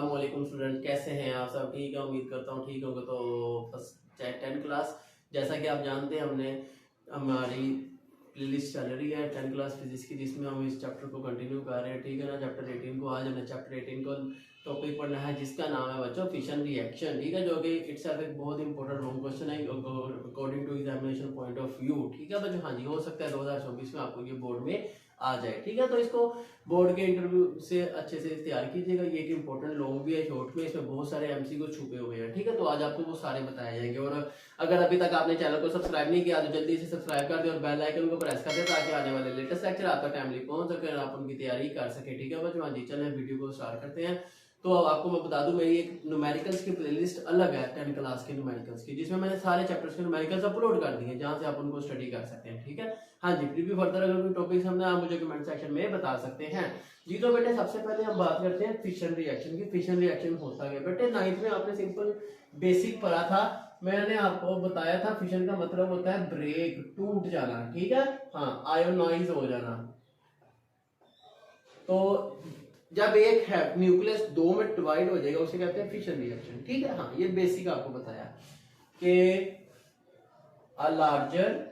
अस्सलाम वालेकुम स्टूडेंट, कैसे हैं आप सब? ठीक है, उम्मीद करता हूँ ठीक होगा। तो फर्स्ट 10 क्लास, जैसा कि आप जानते हैं, हमने हमारी प्लेलिस्ट चल रही है 10 क्लास फिजिक्स की, जिसमें हम इस चैप्टर को कंटिन्यू कर रहे हैं। ठीक है ना, चैप्टर 18 को। आज हमने चैप्टर 18 को टॉपिक पढ़ना है जिसका नाम है बच्चों फिशन रिएक्शन। ठीक है, जो कि इट्सएल्फ एक बहुत इंपॉर्टेंट लॉन्ग क्वेश्चन है according to examination point of view. ठीक है बच्चों, हाँ जी, हो सकता है 2024 में आपको ये बोर्ड में आ जाए। ठीक है, तो इसको बोर्ड के इंटरव्यू से अच्छे से तैयार कीजिएगा। ये एक इंपॉर्टेंट लॉन्ग भी है, शॉर्ट में, इसमें बहुत सारे एमसीक्यू छुपे हुए हैं। ठीक है, तो आज आपको वो सारे बताए जाएंगे। और अगर अभी तक आपने चैनल को सब्सक्राइब नहीं किया तो जल्दी से सब्सक्राइब कर दे और बेल आइकन को प्रेस कर दे, ताकि आने वाले लेटेस्ट लेक्चर आपका टाइमली पहुंच सके और आप उनकी तैयारी कर सके। ठीक है बच्चों, हाँ जी, चलें वीडियो को स्टार्ट करते हैं। तो अब आपको मैं बता दूं, मेरी एक न्यूमेरिकल्स की प्लेलिस्ट अलग है 10 क्लास के न्यूमेरिकल्स की, जिसमें मैंने सारे चैप्टर्स के न्यूमेरिकल्स अपलोड कर दिए हैं, जहां से आप उनको स्टडी कर सकते हैं। ठीक है, हाँ जी, प्रीव्यू फर्दर अगर कोई टॉपिक हमने आप मुझे कमेंट सेक्शन में बता सकते हैं जी। तो बेटे सबसे पहले हम बात करते हैं फिशन रिएक्शन की। फिशन रिएक्शन होता है बेटे, 9th में आपने सिंपल बेसिक पढ़ा था। मैंने आपको बताया था फिशन का मतलब होता है ब्रेक, टूट जाना। ठीक है, हाँ, आयोनाइज हो जाना। तो जब एक है न्यूक्लियस दो में डिवाइड हो जाएगा, उसे कहते हैं फिशन रिएक्शन। ठीक है, हाँ, ये बेसिक आपको बताया कि a larger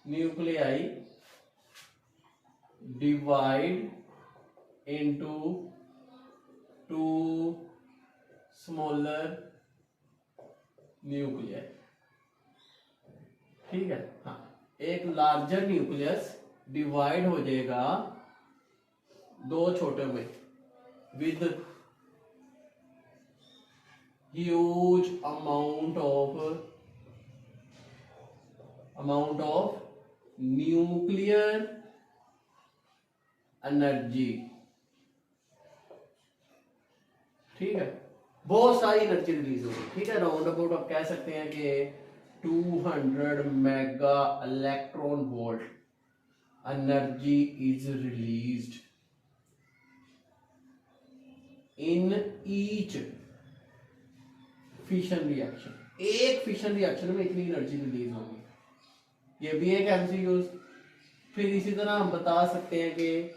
nuclei divide into two smaller nuclear. ठीक है, हाँ, एक लार्जर न्यूक्लियस डिवाइड हो जाएगा दो छोटे में with huge amount of nuclear energy. ठीक है, बहुत सारी एनर्जी रिलीज होगी। ठीक है, राउंड अबाउट आप कह सकते हैं कि 200 mega electron volt energy is released in each fission reaction. एक फिशन रिएक्शन में इतनी एनर्जी रिलीज होगी, ये भी एक एमसीक्यू। फिर इसी तरह हम बता सकते हैं कि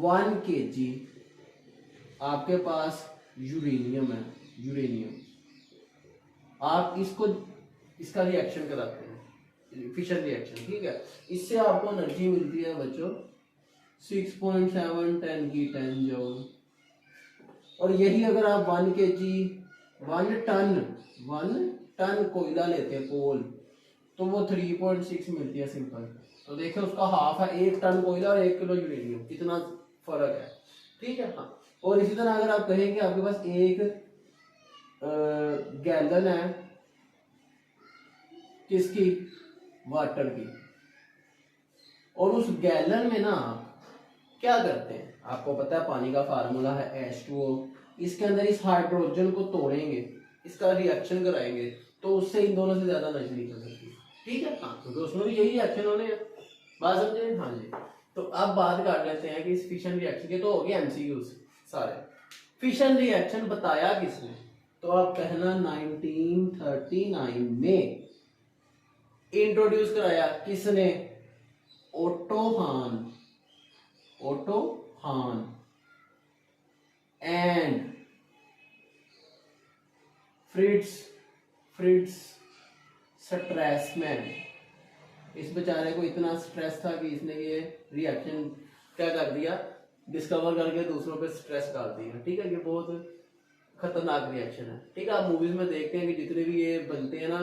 1 kg आपके पास यूरेनियम है, यूरेनियम आप इसका रिएक्शन कराते हैं, फिशन रिएक्शन। ठीक है, इससे आपको एनर्जी मिलती है बच्चों 6.7 10 की 10 जूल। और यही अगर आप 1 kg 1 टन कोयला लेते हैं कोल, तो वो 3.6 मिलती है सिंपल। तो देखिए उसका हाफ है 1 टन कोयला और 1 किलो यूरेनियम, कितना फर्क है। ठीक है, हाँ, और इसी तरह अगर आप कहें कि आपके पास एक गैलन है किसकी, वाटर की, और उस गैलन में ना क्या करते हैं, आपको पता है पानी का फार्मूला है H2O। इसके अंदर इस हाइड्रोजन को तोड़ेंगे, इसका रिएक्शन कराएंगे, तो उससे इन दोनों से ज्यादा एनर्जी निकल सकती है। ठीक है, हाँ, क्योंकि उसमें भी यही रिएक्शन होने हैं, बात समझे? हाँ जी। तो अब बात कर लेते हैं कि इस फिशन रिएक्शन के तो हो गए एमसीक्यूज सारे। फिशन रिएक्शन बताया किसने? तो आप कहना 1939 में इंट्रोड्यूस कराया किसने? ओटो हान एंड फ्रिट्ज स्ट्रैसमैन। इस बेचारे को इतना स्ट्रेस था कि इसने ये रिएक्शन क्या कर दिया, डिस्कवर करके दूसरों पे स्ट्रेस डाल दिया। ठीक है, ये बहुत खतरनाक रिएक्शन है। ठीक है, आप मूवीज में देखते हैं कि जितने भी ये बनते हैं ना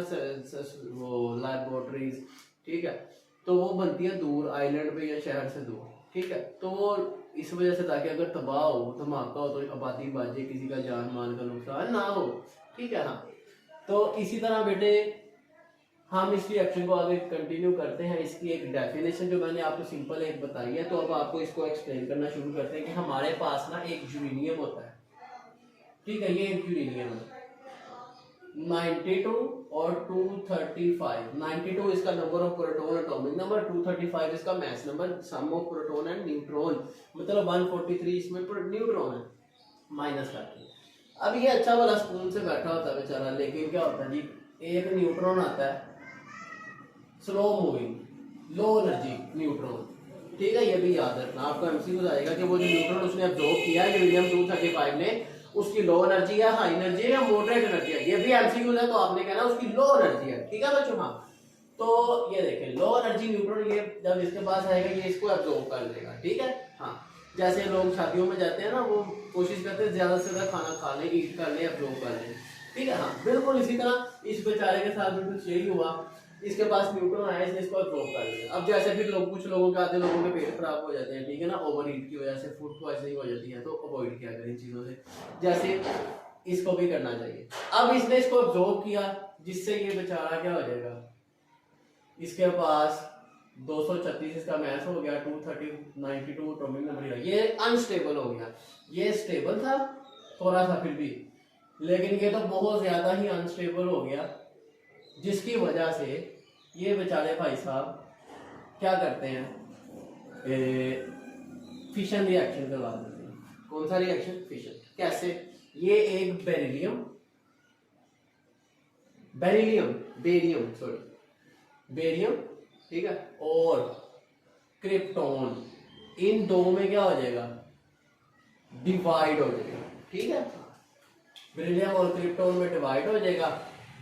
वो लैबोरेटरीज, ठीक है, तो वो बनती है दूर आइलैंड पे या शहर से दूर। ठीक है, तो वो इस वजह से, ताकि अगर तबाह हो, धमाका हो, तो आबादी बाजे, किसी का जान माल का नुकसान ना हो। ठीक है, हाँ, तो इसी तरह बेटे हम इस रिएक्शन को आगे कंटिन्यू करते हैं। इसकी एक डेफिनेशन जो मैंने आपको सिंपल एक बताई है, तो अब आपको इसको एक्सप्लेन करना शुरू करते हैं कि हमारे पास ना एक यूरेनियम होता है। ठीक है, ये एक यूरेनियम है 92 और 235। 92 इसका number of proton atomic number, 235 इसका mass number, sum of proton and neutron, मतलब 143 इसमें न्यूट्रॉन है माइनस करके। अब ये अच्छा वाला स्पून से बैठा होता है बेचारा, लेकिन क्या होता है जी, एक न्यूट्रॉन आता है slow moving low energy neutron, ठीक है, ये भी याद रखना, आपको एमसीक्यू आएगा कि वो जो न्यूट्रॉन उसने एब्जॉर्ब किया है यूरेनियम 235 ने, उसकी लो एनर्जी है, हाई एनर्जी है या मॉडरेट एनर्जी है, ये भी एमसीक्यू है, तो आपने कहना उसकी लो एनर्जी है। ठीक है बच्चों, हाँ तो ये देखें लो एनर्जी न्यूट्रॉन, ये जब इसके पास आएगा ये इसको एब्जॉर्ब कर लेगा। ठीक है, हाँ जैसे लोग शादियों में जाते हैं ना, वो कोशिश करते हैं ज्यादा से ज्यादा खाना खा लें, ईट कर लें, एब्जॉर्ब कर लें। ठीक है, हाँ बिल्कुल इसी तरह इस बेचारे के साथ बिल्कुल यही हुआ, इसके पास न्यूट्रॉन आया, इसने इसको एब्जॉर्ब कर लिया। अब जैसे फिर लोग, कुछ लोगों के, आधे लोगों के पेट खराब हो जाते हैं, ठीक है ना, ओवर ईट की वजह से फूड पॉइजनिंग हो जाती है, तो अवॉइड किया करें इन चीजों से, जैसे इसको भी करना चाहिए। अब इसने इसको एब्जॉर्ब किया, जिससे ये बेचारा क्या हो जाएगा, इसके पास 236 इसका मैथ हो गया, 292 एटॉमिक नंबर, ये अनस्टेबल हो गया। ये स्टेबल था थोड़ा सा फिर भी, लेकिन ये तो बहुत ज्यादा ही अनस्टेबल हो गया, जिसकी वजह से ये बेचारे भाई साहब क्या करते हैं, फिशन रिएक्शन करवा देते हैं। कौन सा रिएक्शन? फिशन। कैसे? ये एक बेरिलियम बेरियम, ठीक है, और क्रिप्टॉन, इन दो में क्या हो जाएगा, डिवाइड हो जाएगा। ठीक है, बेरिलियम और क्रिप्टॉन में डिवाइड हो जाएगा,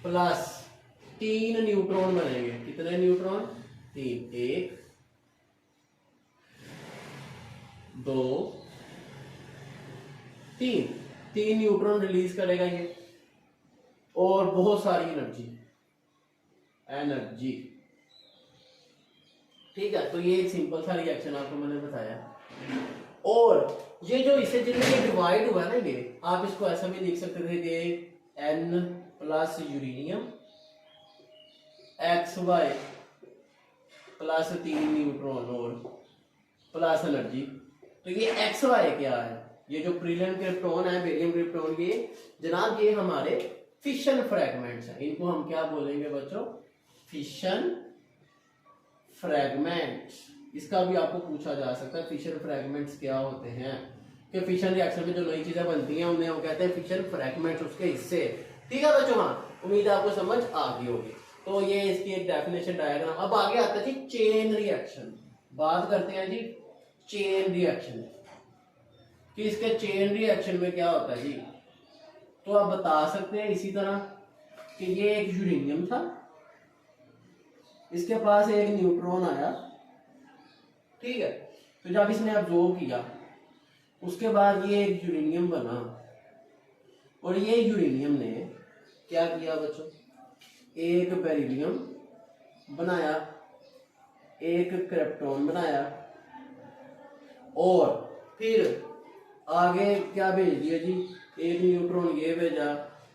प्लस 3 न्यूट्रॉन बनेंगे। कितने न्यूट्रॉन? 3, 1 2 3 न्यूट्रॉन रिलीज करेगा ये, और बहुत सारी एनर्जी। ठीक है, तो ये एक सिंपल सा रिएक्शन आपको मैंने बताया। और ये जो इसे जिनमें डिवाइड हुआ ना, ये आप इसको ऐसा भी लिख सकते थे कि N plus uranium XY plus 3 neutron और प्लस एनर्जी। तो ये XY क्या है? ये जो प्रीलियम क्रिप्टॉन है, बेरियम क्रिप्टॉन, ये जनाब ये हमारे फिशन फ्रैगमेंट्स हैं। इनको हम क्या बोलेंगे बच्चों? Fission fragments. इसका भी आपको पूछा जा सकता है, फिशन फ्रैगमेंट्स क्या होते हैं, कि फिशन रिएक्शन में जो नई चीजें बनती हैं उन्हें हम कहते हैं फिशन फ्रैगमेंट्स, उसके हिस्से। ठीक है बच्चों, हाँ उम्मीद है आपको समझ आ गई होगी। तो ये इसकी एक डेफिनेशन डायग्राम। अब आगे आता है जी चेन रिएक्शन। बात करते हैं जी चेन रिएक्शन कि इसके चेन रिएक्शन में क्या होता है जी। तो आप बता सकते हैं इसी तरह कि ये एक यूरेनियम था, इसके पास एक न्यूट्रॉन आया, ठीक है, तो जब इसने अब्जॉर्ब किया उसके बाद ये एक यूरेनियम बना, और ये यूरेनियम ने क्या किया बच्चों, एक बेरिलियम बनाया, एक क्रिप्टॉन बनाया, और फिर आगे क्या भेज दिया जी, एक न्यूट्रॉन ये भेजा,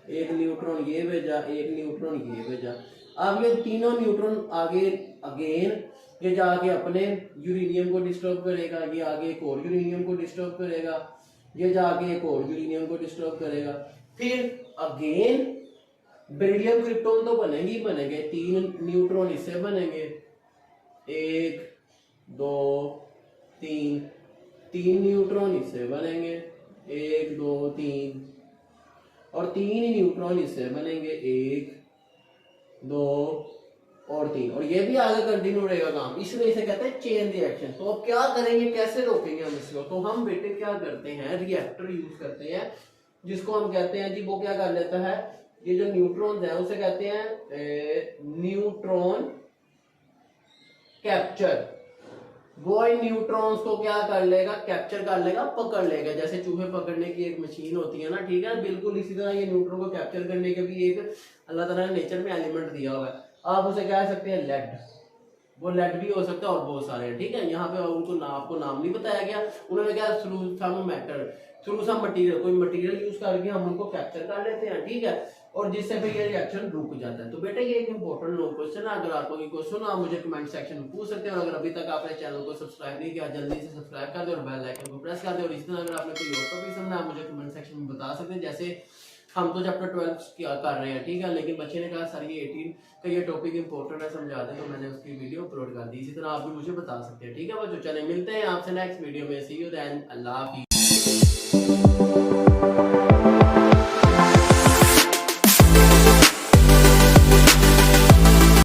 एक न्यूट्रॉन ये भेजा, एक न्यूट्रॉन ये भेजा। अब ये तीनों न्यूट्रॉन आगे अगेन ये जाके अपने यूरेनियम को डिस्टर्ब करेगा, ये आगे एक और यूरेनियम को डिस्टर्ब करेगा, ये जाके एक और यूरेनियम को डिस्टर्ब करेगा, फिर अगेन बेरिलियम क्रिप्टॉन तो बनेंगे ही बनेंगे, 3 न्यूट्रॉन इससे बनेंगे, 1 2 3 न्यूट्रॉन इससे बनेंगे, 1 2 3, और 3 न्यूट्रॉन इससे बनेंगे, 1 2 और 3, और ये भी आगे कंटिन्यू रहेगा काम, इसलिए इसे कहते हैं चेन रिएक्शन। तो अब क्या करेंगे, कैसे रोकेंगे हम इसको? तो हम बेटे क्या करते हैं, रिएक्टर यूज करते हैं, जिसको हम कहते हैं जी, वो क्या कर लेता है, ये जो न्यूट्रॉन्स है उसे कहते हैं न्यूट्रॉन कैप्चर। वो इन न्यूट्रॉन्स को क्या कर लेगा, कैप्चर कर लेगा, पकड़ लेगा, जैसे चूहे पकड़ने की एक मशीन होती है ना, ठीक है, बिल्कुल इसी तरह ये न्यूट्रॉन को कैप्चर करने के भी एक अल्लाह ताला ने नेचर में एलिमेंट दिया हुआ है। आप उसे कह सकते हैं लेड, वो लेड भी हो सकता है और बहुत सारे हैं, ठीक है। यहाँ पे उनको आपको नाम नहीं बताया गया, उन्होंने क्या through some matter, through some material, कोई मटेरियल यूज करके हम उनको कैप्चर कर लेते हैं, ठीक है, और जिससे फिर ये रिएक्शन रुक जाता है। तो बेटा ये एक इंपॉर्टेंट लॉन्ग क्वेश्चन है, अगर आपको कोई क्वेश्चन आप मुझे कमेंट सेक्शन में पूछ सकते हैं, और अगर अभी तक आपने चैनल को सब्सक्राइब नहीं किया जल्दी से सब्सक्राइब कर दे और बेल आइकन को प्रेस कर दे। और इस तरह अगर आपने कोई और टॉपिक समझना है मुझे कमेंट सेक्शन में बता सकते हैं। जैसे हम तो चैप्टर 12 कर रहे हैं, ठीक है, लेकिन बच्चे ने कहा सर ये 18 का ये टॉपिक इंपॉर्टेंट है, समझा दें, तो मैंने उसकी वीडियो अपलोड कर दी। इसी तरह आप भी मुझे बता सकते हैं, ठीक है बच्चों। चले मिलते हैं आपसे नेक्स्ट वीडियो में, सी यू देन, अल्लाह हाफिज़।